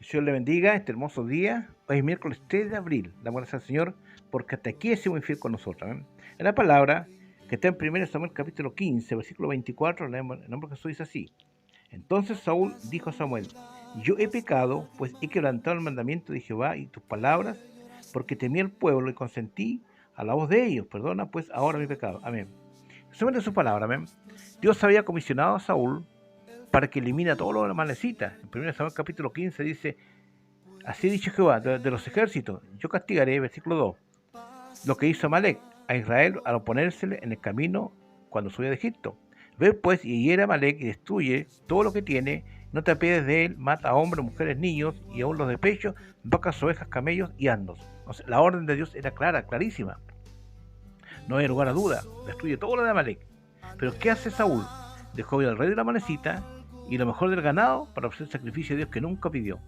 Que el Señor le bendiga este hermoso día. Hoy es miércoles 3 de abril. Damos gracias al Señor porque hasta aquí ha sido muy fiel con nosotros. ¿Eh? En la palabra que está en 1 Samuel capítulo 15, versículo 24, leemos el nombre de Jesús dice así. Entonces Saúl dijo a Samuel, yo he pecado, pues he quebrantado el mandamiento de Jehová y tus palabras, porque temí al pueblo y consentí a la voz de ellos. Perdona pues ahora mi pecado. Amén. Resumen de su palabra, amén. Dios había comisionado a Saúl para que elimine a todos los amalecitas. En 1 Samuel capítulo 15 dice, así ha dicho Jehová, de los ejércitos, yo castigaré, versículo 2, lo que hizo Amalek a Israel al oponérsele en el camino cuando subió de Egipto. Ve pues y hiere a Amalek y destruye todo lo que tiene, no te apiades de él, mata a hombres, mujeres, niños y aún los de pecho, vacas, ovejas, camellos y asnos. O sea, la orden de Dios era clara, clarísima. No hay lugar a duda, destruye todo lo de Amalek. Pero ¿qué hace Saúl? Dejó ir al rey de la amalecita y lo mejor del ganado para ofrecer sacrificio a Dios que nunca pidió.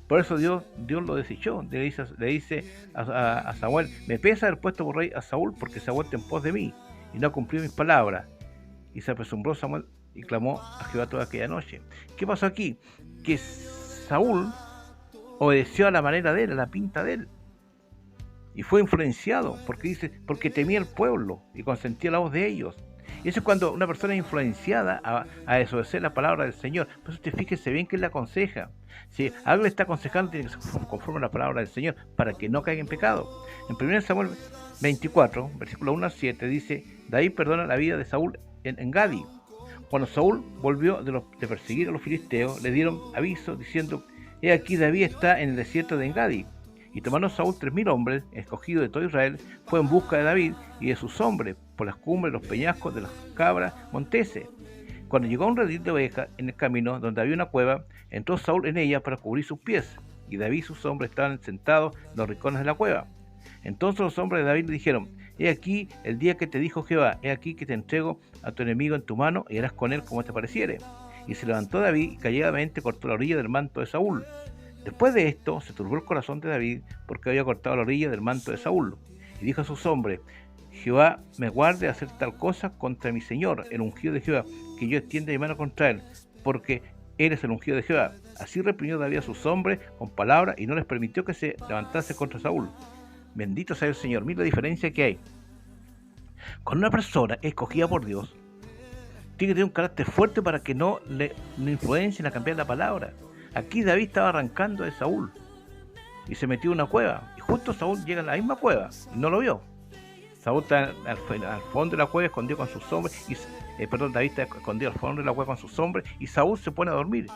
Por eso Dios lo desechó. Le dice a Samuel, me pesa haber puesto por rey a Saúl porque se ha vuelto en pos de mí y no ha cumplido mis palabras. Y se apresumbró Samuel y clamó a Jehová toda aquella noche. ¿Qué pasó aquí? Que Saúl obedeció a la manera de él, a la pinta de él. Y fue influenciado, porque temía al pueblo y consentía la voz de ellos. Y eso es cuando una persona es influenciada a desobedecer la palabra del Señor. Por eso fíjese bien que él le aconseja. Si algo le está aconsejando, tiene que ser conforme a la palabra del Señor, para que no caiga en pecado. En 1 Samuel 24, versículo 1 al 7, dice, David perdona la vida de Saúl en Gadi. Cuando Saúl volvió de perseguir a los filisteos, le dieron aviso diciendo, he aquí David está en el desierto de Engadi. Y tomando Saúl 3.000 hombres, escogidos de todo Israel, fue en busca de David y de sus hombres, por las cumbres, los peñascos de las cabras monteses. Cuando llegó a un redil de ovejas en el camino, donde había una cueva, entró Saúl en ella para cubrir sus pies, y David y sus hombres estaban sentados en los rincones de la cueva. Entonces los hombres de David le dijeron, he aquí el día que te dijo Jehová, he aquí que te entrego a tu enemigo en tu mano, y harás con él como te pareciere. Y se levantó David y calladamente cortó la orilla del manto de Saúl. Después de esto, se turbó el corazón de David porque había cortado la orilla del manto de Saúl. Y dijo a sus hombres, Jehová me guarde de hacer tal cosa contra mi señor, el ungido de Jehová, que yo extienda mi mano contra él, porque él es el ungido de Jehová. Así reprimió David a sus hombres con palabras y no les permitió que se levantase contra Saúl. Bendito sea el Señor. Mira la diferencia que hay. Cuando una persona es escogida por Dios, tiene que tener un carácter fuerte para que no influencien a cambiar la palabra. Aquí David estaba arrancando de Saúl y se metió en una cueva. Y justo Saúl llega a la misma cueva y no lo vio. Saúl está al fondo de la cueva escondido con sus hombres. David está escondido al fondo de la cueva con sus hombres y Saúl se pone a dormir.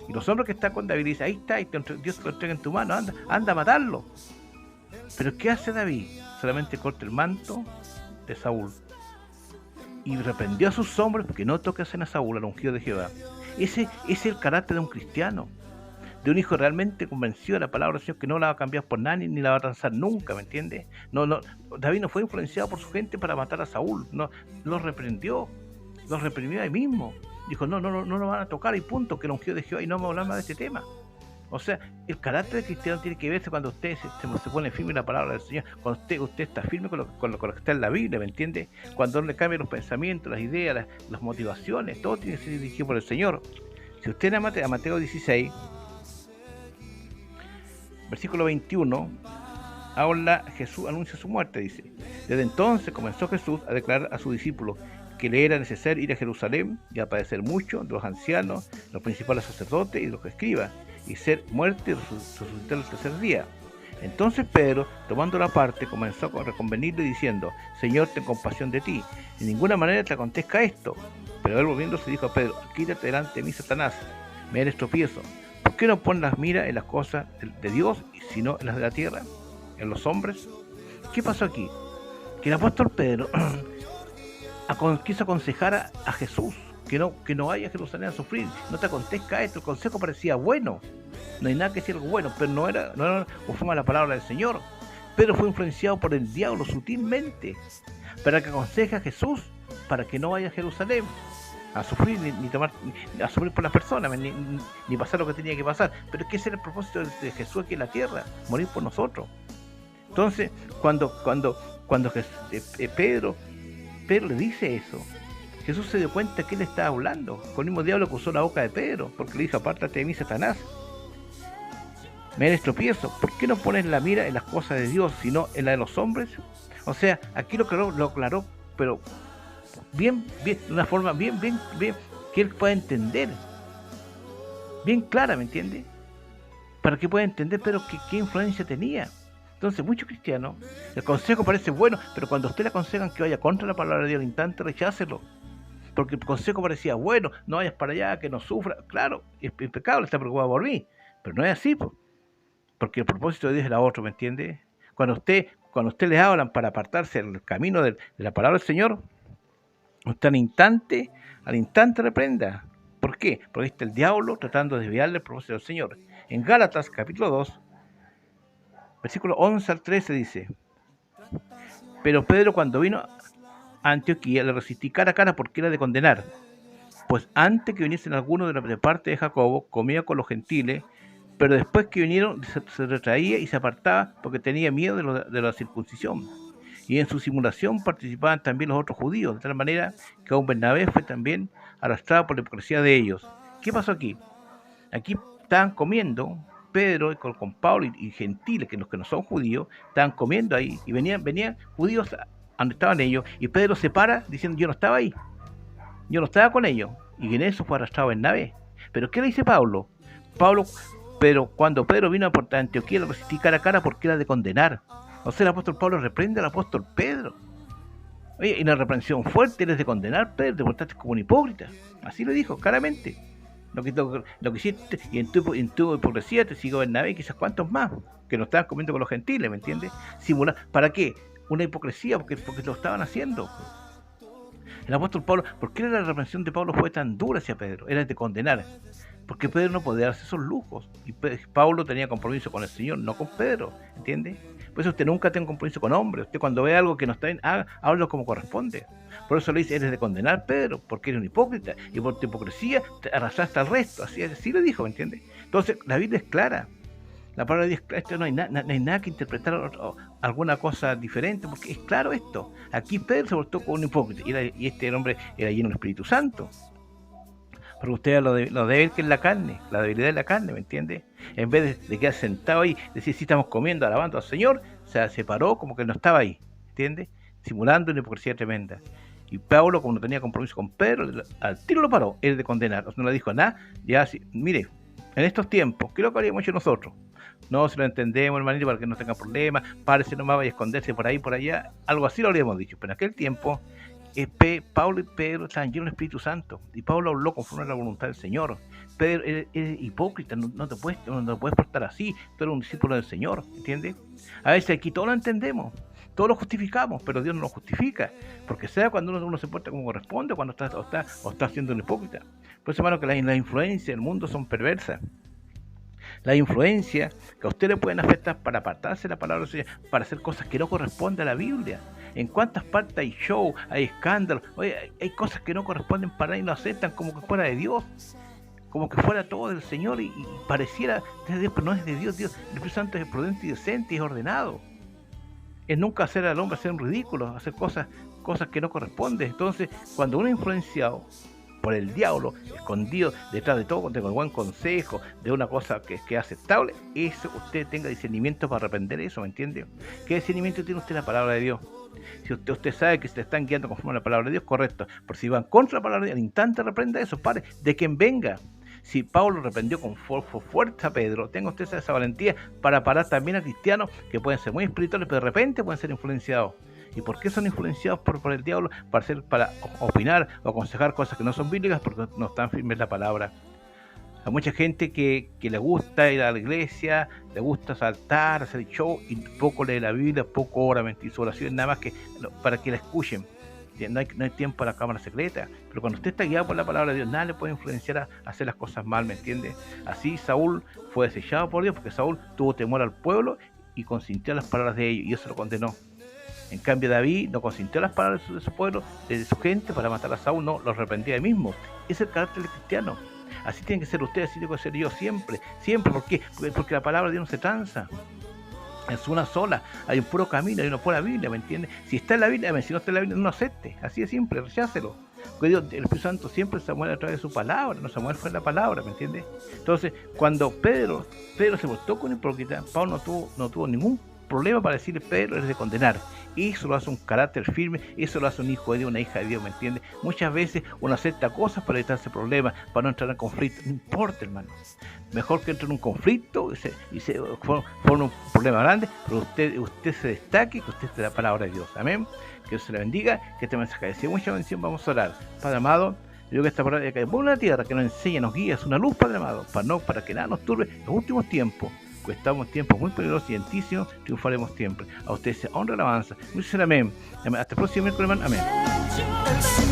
Y los hombres que están con David dicen, ahí está, Dios te lo entrega en tu mano, anda a matarlo. Pero ¿qué hace David? Solamente corta el manto de Saúl y reprendió a sus hombres porque no tocasen a Saúl, al ungido de Jehová. Ese es el carácter de un cristiano, de un hijo realmente convencido de la palabra del Señor, que no la va a cambiar por nadie ni la va a transar nunca, ¿me entiendes? David no fue influenciado por su gente para matar a Saúl, no, lo reprimió ahí mismo. Dijo, no lo van a tocar y punto, que el ungido de Jehová, y no vamos a hablar más de este tema. O sea, el carácter del cristiano tiene que verse cuando usted se pone firme en la palabra del Señor, cuando usted está firme con lo que está en la Biblia, ¿me entiende? Cuando no le cambian los pensamientos, las ideas, las motivaciones, todo tiene que ser dirigido por el Señor. Si usted a Mateo 16, versículo 21, Jesús anuncia su muerte, dice. Desde entonces comenzó Jesús a declarar a sus discípulos que le era necesario ir a Jerusalén y a padecer mucho de los ancianos, los principales sacerdotes y de los escribas, y ser muerto y resucitar el tercer día. Entonces Pedro, tomando la parte, comenzó a reconvenirle diciendo, Señor, ten compasión de ti, de ninguna manera te acontezca esto. Pero él volviéndose dijo a Pedro, quítate delante de mí, Satanás, me eres tropiezo. ¿Por qué no pones las miras en las cosas de Dios, sino en las de la tierra, en los hombres? ¿Qué pasó aquí? Que el apóstol Pedro quiso aconsejar a Jesús que no vaya a Jerusalén a sufrir, no te acontezca esto. El consejo parecía bueno, no hay nada que decir algo bueno, pero no era conforme a la palabra del Señor. Pedro fue influenciado por el diablo sutilmente para que aconseje a Jesús para que no vaya a Jerusalén a sufrir, a sufrir por las personas, ni pasar lo que tenía que pasar. Pero es que ese era el propósito de Jesús aquí en la tierra, morir por nosotros. Entonces, cuando Pedro le dice eso, Jesús se dio cuenta que él estaba hablando con el mismo diablo que usó la boca de Pedro, porque le dijo, apártate de mí, Satanás. me eres tropiezo. ¿Por qué no pones la mira en las cosas de Dios, sino en la de los hombres? O sea, aquí lo aclaró, pero bien, bien, de una forma bien, que él pueda entender, bien clara, ¿me entiende? Para que pueda entender, pero qué influencia tenía. Entonces, muchos cristianos, el consejo parece bueno, pero cuando a usted le aconsejan que vaya contra la palabra de Dios, al instante rechácelo. Porque el consejo parecía bueno, no vayas para allá, que no sufra. Claro, es impecable, está preocupado por mí. Pero no es así, porque el propósito de Dios era otro, ¿me entiende? Cuando usted le hablan para apartarse del camino de la palabra del Señor, usted al instante reprenda. ¿Por qué? Porque está el diablo tratando de desviarle el propósito del Señor. En Gálatas, capítulo 2, versículo 11 al 13 dice: pero Pedro, cuando vino a Antioquía, le resistí cara a cara porque era de condenar. Pues antes que viniesen algunos de parte de Jacobo, comía con los gentiles, pero después que vinieron se retraía y se apartaba porque tenía miedo de la circuncisión. Y en su simulación participaban también los otros judíos, de tal manera que aún Bernabé fue también arrastrado por la hipocresía de ellos. ¿Qué pasó aquí? Aquí estaban comiendo, Pedro con Pablo y gentiles, que los que no son judíos, estaban comiendo ahí, y venían judíos a donde estaban ellos, y Pedro se para diciendo: yo no estaba ahí, yo no estaba con ellos, y en eso fue arrastrado Bernabé. Pero ¿qué le dice Pablo? Pero cuando Pedro vino a Antioquía, lo resistí cara a cara porque era de condenar. O sea, el apóstol Pablo reprende al apóstol Pedro. Oye, y una reprensión fuerte: eres de condenar, Pedro, te portaste como un hipócrita. Así lo dijo, claramente. Lo que hiciste, y en tu hipocresía te siguió Bernabé y quizás cuantos más, que no estaban comiendo con los gentiles, ¿me entiendes? Simular, ¿para qué? Una hipocresía, porque lo estaban haciendo. El apóstol Pablo, ¿por qué la reprensión de Pablo fue tan dura hacia Pedro? Era de condenar, porque Pedro no podía darse esos lujos, y Pablo tenía compromiso con el Señor, no con Pedro, ¿entiende? Por eso usted nunca tiene un compromiso con hombres. Usted, cuando ve algo que no está bien, háblalo como corresponde. Por eso le dice: eres de condenar, Pedro, porque eres un hipócrita, y por tu hipocresía te arrastraste al resto. Así lo dijo, ¿me entiende? Entonces, la Biblia es clara. La palabra de Dios es clara. Esto no hay nada que interpretar o alguna cosa diferente, porque es claro esto. Aquí Pedro se portó como un hipócrita, y este hombre era lleno del Espíritu Santo. Porque usted lo débil que es la carne, la debilidad de la carne, ¿me entiende? En vez de quedar sentado ahí, decir: sí, estamos comiendo, alabando al Señor, se paró como que no estaba ahí, ¿entiende? Simulando una hipocresía tremenda. Y Pablo, como no tenía compromiso con Pedro, al tiro lo paró, él de condenar. O sea, no le dijo nada. Ya, mire, en estos tiempos, ¿qué es lo que haríamos hecho nosotros? No, si lo entendemos, hermanito, para que no tenga problemas, párese nomás, vaya a esconderse por ahí, por allá. Algo así lo habríamos dicho. Pero en aquel tiempo, Pablo y Pedro estaban llenos del Espíritu Santo, y Pablo habló conforme a la voluntad del Señor. Pedro, eres hipócrita, no te puedes portar así, tú eres un discípulo del Señor, ¿entiendes? A veces aquí todos lo entendemos, todos lo justificamos, pero Dios no lo justifica, porque sea cuando uno se porta como corresponde, cuando está siendo un hipócrita. Por eso, hermano, que las influencias del mundo son perversas. Las influencias que a usted le pueden afectar para apartarse de la palabra de Dios, para hacer cosas que no corresponden a la Biblia. En cuántas partes hay show, hay escándalos, oye, hay cosas que no corresponden para nadie y lo aceptan como que fuera de Dios, como que fuera todo del Señor, y pareciera de Dios, pero no es de Dios. El Espíritu Santo es prudente y decente y es ordenado. Es nunca hacer al hombre hacer un ridículo, hacer cosas que no corresponden. Entonces, cuando uno es influenciado por el diablo, escondido detrás de todo, con buen consejo, de una cosa que es aceptable, eso usted tenga discernimiento para arrepender eso, ¿me entiende? ¿Qué discernimiento tiene usted en la palabra de Dios? Si usted sabe que se están guiando conforme a la palabra de Dios, correcto. Por si van contra la palabra de Dios, al instante reprenda eso, pare, de quien venga. Si Pablo reprendió con fuerza a Pedro, tenga usted esa valentía para parar también a cristianos que pueden ser muy espirituales, pero de repente pueden ser influenciados. ¿Y por qué son influenciados por el diablo? Para opinar o aconsejar cosas que no son bíblicas, porque no están firmes en la palabra. Hay mucha gente que le gusta ir a la iglesia, le gusta saltar, hacer show, y poco lee la Biblia, poco ora, mentir su oración, nada más que para que la escuchen. No hay tiempo para la cámara secreta. Pero cuando usted está guiado por la palabra de Dios, nada le puede influenciar a hacer las cosas mal, ¿me entiende? Así Saúl fue desechado por Dios, porque Saúl tuvo temor al pueblo y consintió las palabras de ellos, y Dios se lo condenó. En cambio, David no consintió las palabras de su pueblo, de su gente, para matar a Saúl, no, lo arrepentía de mismo. Ese es el carácter del cristiano. Así tienen que ser ustedes, así tengo que ser yo siempre. ¿Por qué? Porque la palabra de Dios no se tranza. Es una sola, hay un puro camino, hay una pura Biblia, ¿me entiendes? Si está en la Biblia, amén. Si no está en la Biblia, no acepte, así de simple, rechácelo. Porque Dios, el Espíritu Santo siempre se mueve a través de su palabra, no se mueve fue la palabra, ¿me entiendes? Entonces, cuando Pedro se portó con hipócrita, Pablo no tuvo ningún problema para decirle, Pedro, eres de condenar. Y eso lo hace un carácter firme, eso lo hace un hijo de Dios, una hija de Dios, ¿me entiendes? Muchas veces uno acepta cosas para evitarse problemas, para no entrar en conflicto, no importa, hermano. Mejor que entre en un conflicto y se forme un problema grande, pero usted se destaque, que usted esté la palabra de Dios, amén. Que Dios se le bendiga, que este mensaje de mucha bendición. Vamos a orar. Padre amado, yo digo que esta palabra que es buena tierra, que nos enseña, nos guía, es una luz, Padre amado, para que nada nos turbe en los últimos tiempos, pues estamos en tiempos muy peligrosos y en ti, Señor, triunfaremos siempre. A usted se honra y alabanza. Muchas gracias, amén. Hasta el próximo miércoles, hermano. Amén.